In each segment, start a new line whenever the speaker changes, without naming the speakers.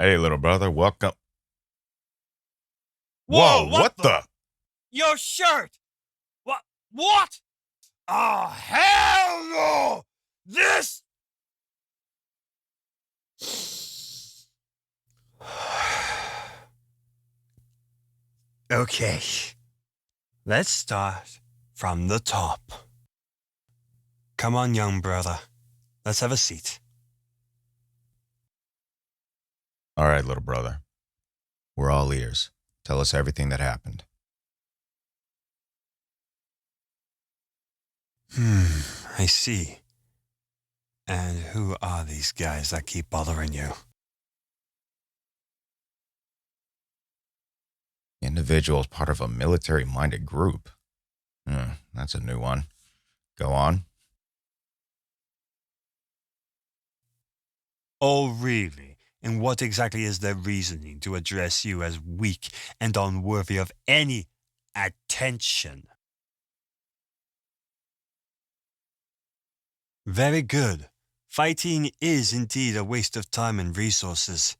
Hey, little brother, welcome.
Whoa,
Whoa,
what
what
the?
the?
Your shirt! What? What? Oh, hell no! This. Okay. Let's start from the top. Come on, young brother. Let's have a seat.
All right, little brother. We're all ears. Tell us everything that happened.
I see. And who are these guys that keep bothering you?
Individuals part of a military-minded group. That's a new one. Go on.
Oh, really? And what exactly is their reasoning to address you as weak and unworthy of any attention? Very good. Fighting is indeed a waste of time and resources.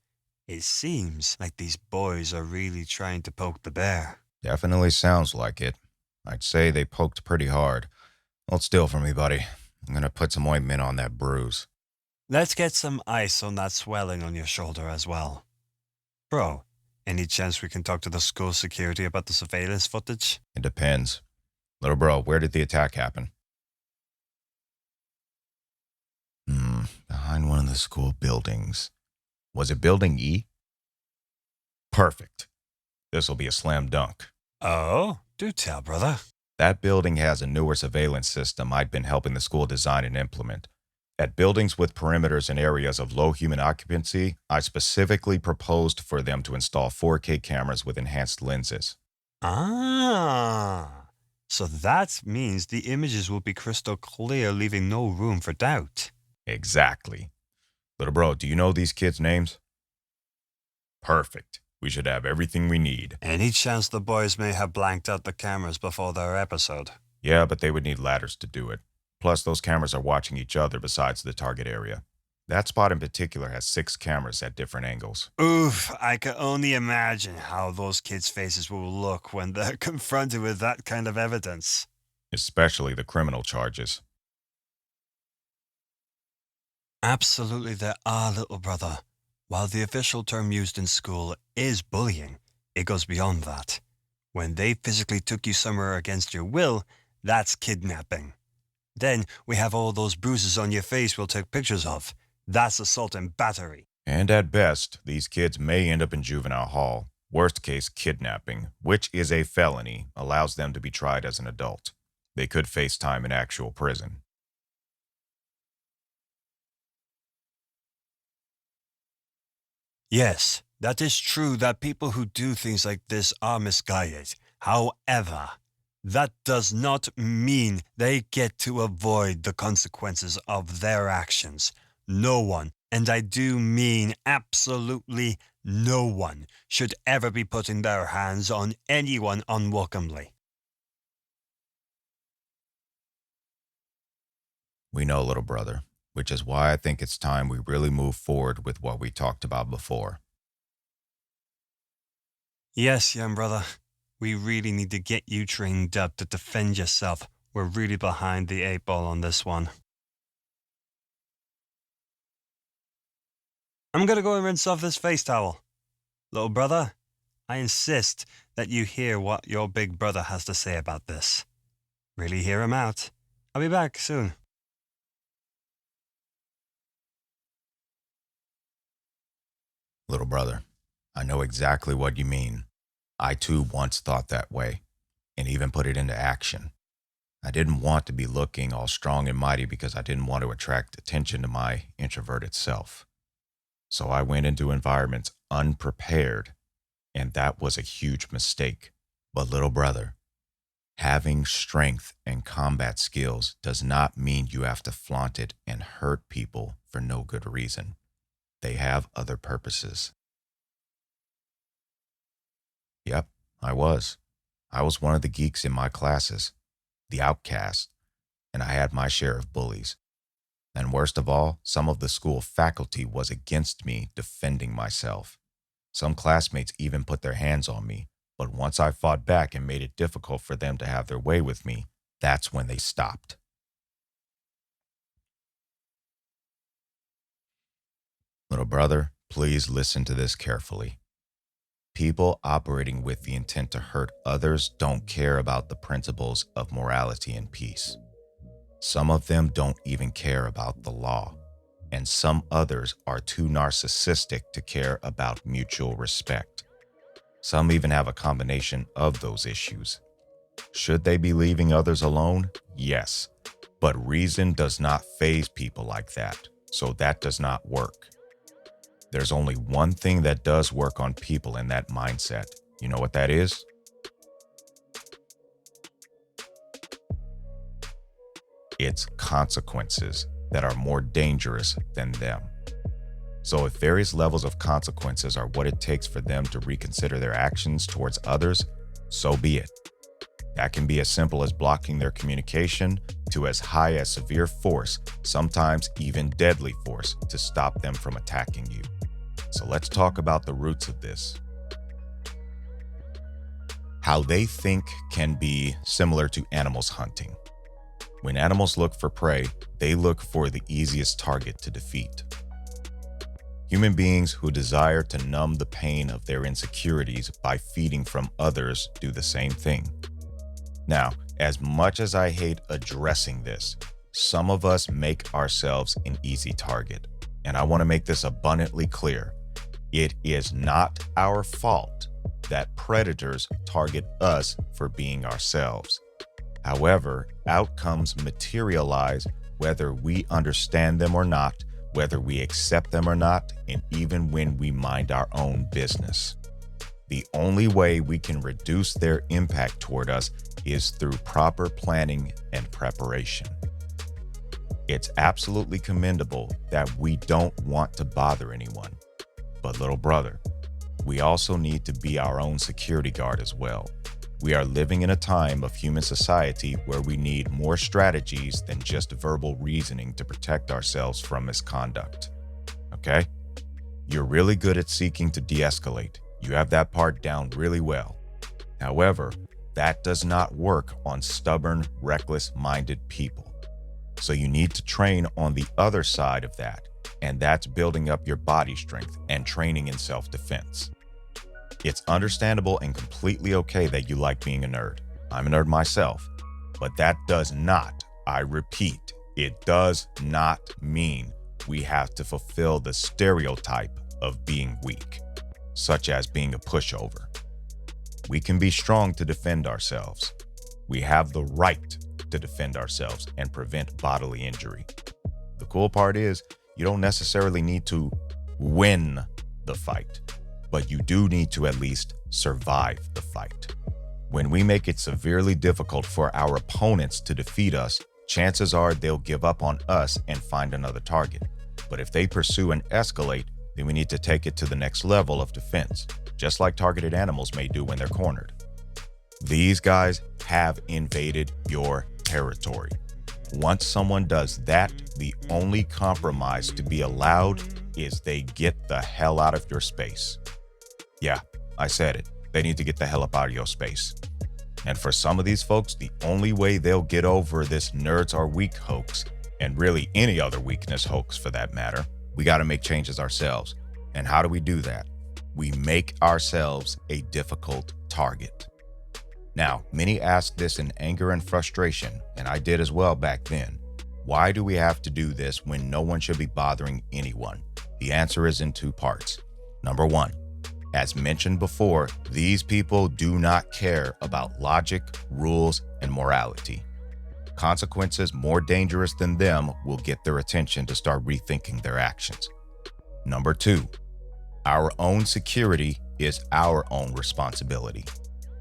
It seems like these boys are really trying to poke the bear.
Definitely sounds like it. I'd say they poked pretty hard. Hold still for me, buddy. I'm gonna put some ointment on that bruise.
Let's get some ice on that swelling on your shoulder as well. Bro, any chance we can talk to the school security about the surveillance footage?
It depends. Little bro, where did the attack happen? Behind one of the school buildings. Was it Building E? Perfect. This'll be a slam dunk.
Oh, do tell, brother.
That building has a newer surveillance system I'd been helping the school design and implement. At buildings with perimeters and areas of low human occupancy, I specifically proposed for them to install 4K cameras with enhanced lenses.
Ah, so that means the images will be crystal clear, leaving no room for doubt.
Exactly. Little bro, do you know these kids' names? Perfect. We should have everything we need.
Any chance the boys may have blanked out the cameras before their episode?
Yeah, but they would need ladders to do it. Plus, those cameras are watching each other besides the target area. That spot in particular has 6 cameras at different angles.
Oof, I can only imagine how those kids' faces will look when they're confronted with that kind of evidence.
Especially the criminal charges.
Absolutely, there are, little brother. While the official term used in school is bullying, it goes beyond that. When they physically took you somewhere against your will, that's kidnapping. Then we have all those bruises on your face we'll take pictures of. That's assault and battery.
And at best, these kids may end up in juvenile hall. Worst case, kidnapping, which is a felony, allows them to be tried as an adult. They could face time in actual prison.
Yes, that is true that people who do things like this are misguided. However, that does not mean they get to avoid the consequences of their actions. No one, and I do mean absolutely no one, should ever be putting their hands on anyone unwelcomely.
We know, little brother, which is why I think it's time we really move forward with what we talked about before.
Yes, young brother, we really need to get you trained up to defend yourself. We're really behind the 8 ball on this one. I'm gonna go and rinse off this face towel. Little brother, I insist that you hear what your big brother has to say about this. Really hear him out. I'll be back soon.
Little brother, I know exactly what you mean. I too once thought that way, and even put it into action. I didn't want to be looking all strong and mighty because I didn't want to attract attention to my introverted self. So I went into environments unprepared, and that was a huge mistake. But little brother, having strength and combat skills does not mean you have to flaunt it and hurt people for no good reason. They have other purposes. Yep, I was. I was one of the geeks in my classes, the outcast, and I had my share of bullies. And worst of all, some of the school faculty was against me defending myself. Some classmates even put their hands on me, but once I fought back and made it difficult for them to have their way with me, that's when they stopped. Little brother, please listen to this carefully. People operating with the intent to hurt others don't care about the principles of morality and peace. Some of them don't even care about the law, and some others are too narcissistic to care about mutual respect. Some even have a combination of those issues. Should they be leaving others alone? Yes, but reason does not faze people like that, so that does not work. There's only one thing that does work on people in that mindset. You know what that is? It's consequences that are more dangerous than them. So if various levels of consequences are what it takes for them to reconsider their actions towards others, so be it. That can be as simple as blocking their communication to as high as severe force, sometimes even deadly force, to stop them from attacking you. So let's talk about the roots of this. How they think can be similar to animals hunting. When animals look for prey, they look for the easiest target to defeat. Human beings who desire to numb the pain of their insecurities by feeding from others do the same thing. Now, as much as I hate addressing this, some of us make ourselves an easy target. And I want to make this abundantly clear. It is not our fault that predators target us for being ourselves. However, outcomes materialize whether we understand them or not, whether we accept them or not, and even when we mind our own business. The only way we can reduce their impact toward us is through proper planning and preparation. It's absolutely commendable that we don't want to bother anyone. But little brother, we also need to be our own security guard as well. We are living in a time of human society where we need more strategies than just verbal reasoning to protect ourselves from misconduct. Okay? You're really good at seeking to de-escalate. You have that part down really well. However, that does not work on stubborn, reckless-minded people. So you need to train on the other side of that, and that's building up your body strength and training in self-defense. It's understandable and completely okay that you like being a nerd. I'm a nerd myself, but that does not, I repeat, it does not mean we have to fulfill the stereotype of being weak, such as being a pushover. We can be strong to defend ourselves. We have the right to defend ourselves and prevent bodily injury. The cool part is, you don't necessarily need to win the fight, but you do need to at least survive the fight. When we make it severely difficult for our opponents to defeat us, chances are they'll give up on us and find another target. But if they pursue and escalate, then we need to take it to the next level of defense, just like targeted animals may do when they're cornered. These guys have invaded your territory. Once someone does that, the only compromise to be allowed is they get the hell out of your space. Yeah, I said it. They need to get the hell up out of your space. And for some of these folks, the only way they'll get over this nerds are weak hoax, and really any other weakness hoax for that matter, we got to make changes ourselves. And how do we do that? We make ourselves a difficult target. Now, many ask this in anger and frustration, and I did as well back then. Why do we have to do this when no one should be bothering anyone? The answer is in two parts. Number one, as mentioned before, these people do not care about logic, rules, and morality. Consequences more dangerous than them will get their attention to start rethinking their actions. Number two, our own security is our own responsibility.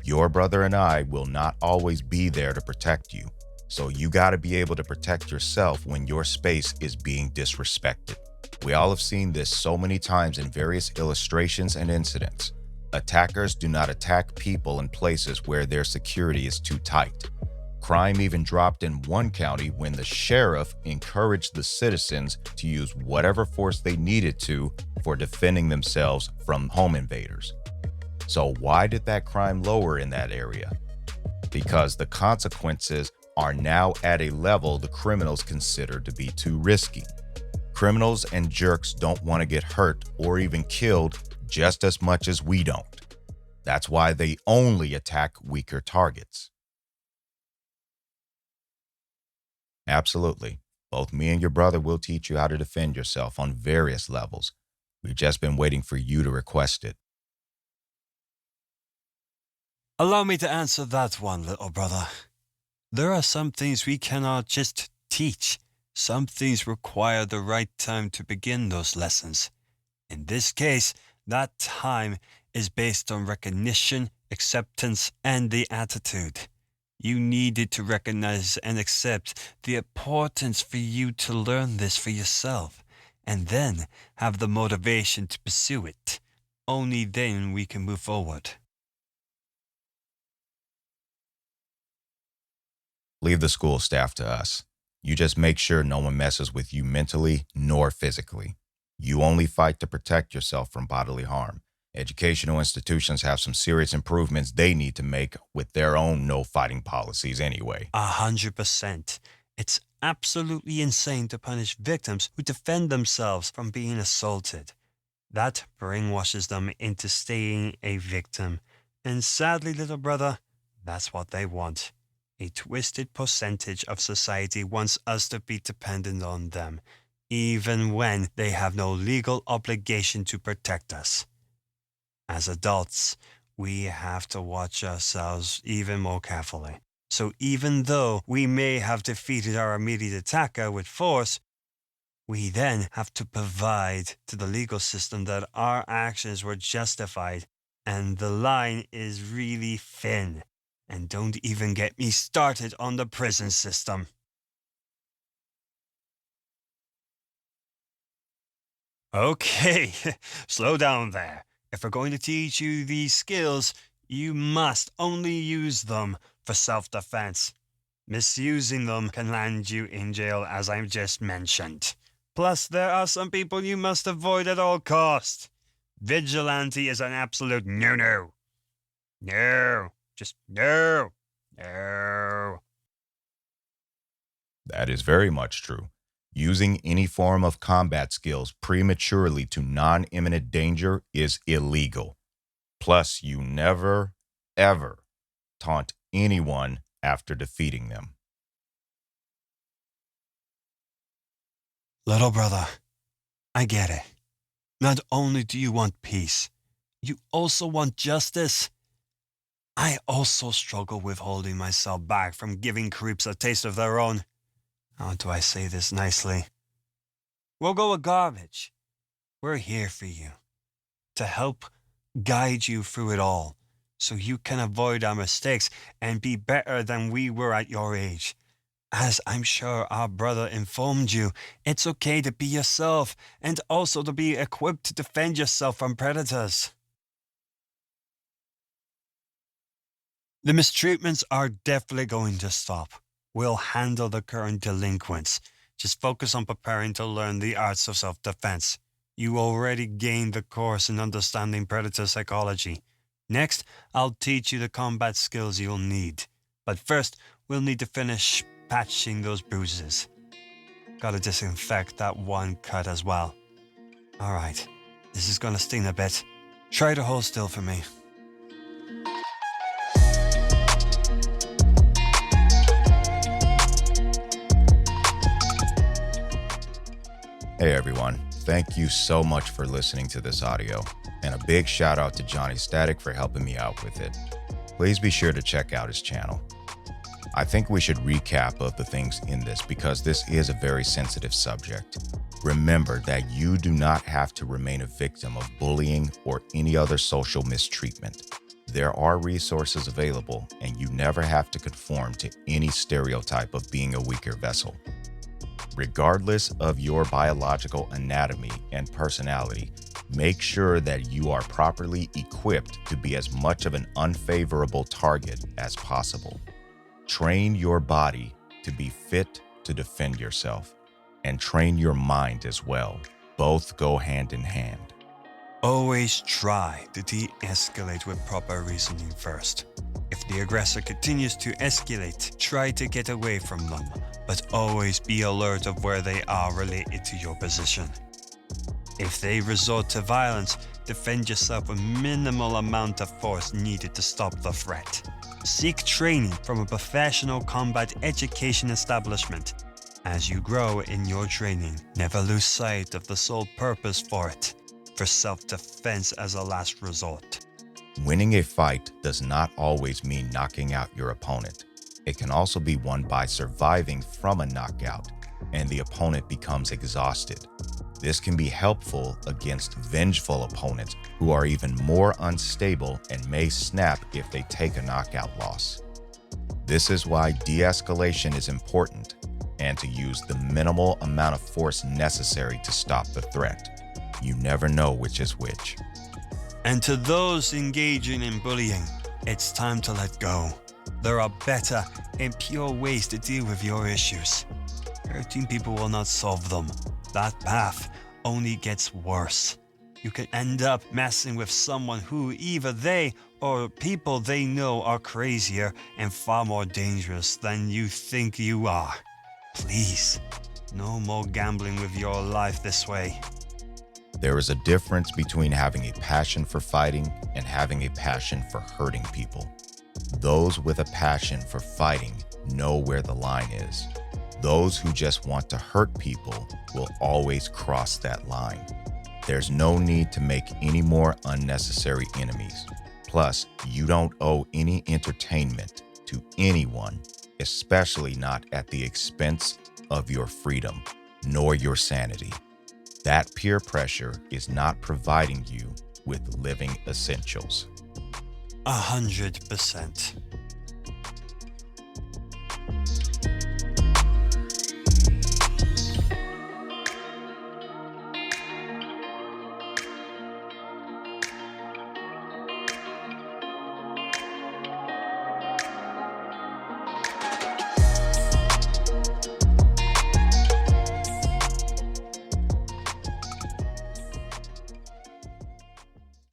Your brother and I will not always be there to protect you, so you got to be able to protect yourself when your space is being disrespected. We all have seen this so many times in various illustrations and incidents. Attackers do not attack people in places where their security is too tight. Crime even dropped in one county when the sheriff encouraged the citizens to use whatever force they needed to for defending themselves from home invaders. So why did that crime lower in that area? Because the consequences are now at a level the criminals consider to be too risky. Criminals and jerks don't want to get hurt or even killed just as much as we don't. That's why they only attack weaker targets. Absolutely. Both me and your brother will teach you how to defend yourself on various levels. We've just been waiting for you to request it.
Allow me to answer that one, little brother. There are some things we cannot just teach. Some things require the right time to begin those lessons. In this case, that time is based on recognition, acceptance, and the attitude. You needed to recognize and accept the importance for you to learn this for yourself, and then have the motivation to pursue it. Only then we can move forward.
Leave the school staff to us. You just make sure no one messes with you mentally nor physically. You only fight to protect yourself from bodily harm. Educational institutions have some serious improvements they need to make with their own no-fighting policies anyway.
100%. It's absolutely insane to punish victims who defend themselves from being assaulted. That brainwashes them into staying a victim. And sadly, little brother, that's what they want. A twisted percentage of society wants us to be dependent on them, even when they have no legal obligation to protect us. As adults, we have to watch ourselves even more carefully. So even though we may have defeated our immediate attacker with force, we then have to provide to the legal system that our actions were justified, and the line is really thin. And don't even get me started on the prison system. Okay, slow down there. If we're going to teach you these skills, you must only use them for self-defense. Misusing them can land you in jail, as I've just mentioned. Plus, there are some people you must avoid at all costs. Vigilante is an absolute no-no. No. Just no. No.
That is very much true. Using any form of combat skills prematurely to non-imminent danger is illegal. Plus, you never, ever taunt anyone after defeating them.
Little brother, I get it. Not only do you want peace, you also want justice. I also struggle with holding myself back from giving creeps a taste of their own. How do I say this nicely? We'll go with garbage. We're here for you, to help guide you through it all, so you can avoid our mistakes and be better than we were at your age. As I'm sure our brother informed you, it's okay to be yourself and also to be equipped to defend yourself from predators. The mistreatments are definitely going to stop. We'll handle the current delinquents. Just focus on preparing to learn the arts of self-defense. You already gained the course in understanding predator psychology. Next, I'll teach you the combat skills you'll need. But first, we'll need to finish patching those bruises. Gotta disinfect that one cut as well. Alright, this is gonna sting a bit. Try to hold still for me.
Hey everyone, thank you so much for listening to this audio, and a big shout out to Johnny Static for helping me out with it. Please be sure to check out his channel. I think we should recap of the things in this because this is a very sensitive subject. Remember that you do not have to remain a victim of bullying or any other social mistreatment. There are resources available, and you never have to conform to any stereotype of being a weaker vessel. Regardless of your biological anatomy and personality, make sure that you are properly equipped to be as much of an unfavorable target as possible. Train your body to be fit to defend yourself, and train your mind as well. Both go hand in hand.
Always try to de-escalate with proper reasoning first. If the aggressor continues to escalate, try to get away from them, but always be alert of where they are related to your position. If they resort to violence, defend yourself with minimal amount of force needed to stop the threat. Seek training from a professional combat education establishment. As you grow in your training, never lose sight of the sole purpose for it, for self-defense as a last resort.
Winning a fight does not always mean knocking out your opponent. It can also be won by surviving from a knockout, and the opponent becomes exhausted. This can be helpful against vengeful opponents who are even more unstable and may snap if they take a knockout loss. This is why de-escalation is important, and to use the minimal amount of force necessary to stop the threat. You never know which is which.
And to those engaging in bullying, it's time to let go. There are better and pure ways to deal with your issues. Hurting people will not solve them. That path only gets worse. You could end up messing with someone who either they or people they know are crazier and far more dangerous than you think you are. Please, no more gambling with your life this way.
There is a difference between having a passion for fighting and having a passion for hurting people. Those with a passion for fighting know where the line is. Those who just want to hurt people will always cross that line. There's no need to make any more unnecessary enemies. Plus, you don't owe any entertainment to anyone, especially not at the expense of your freedom, nor your sanity. That peer pressure is not providing you with living essentials.
100%.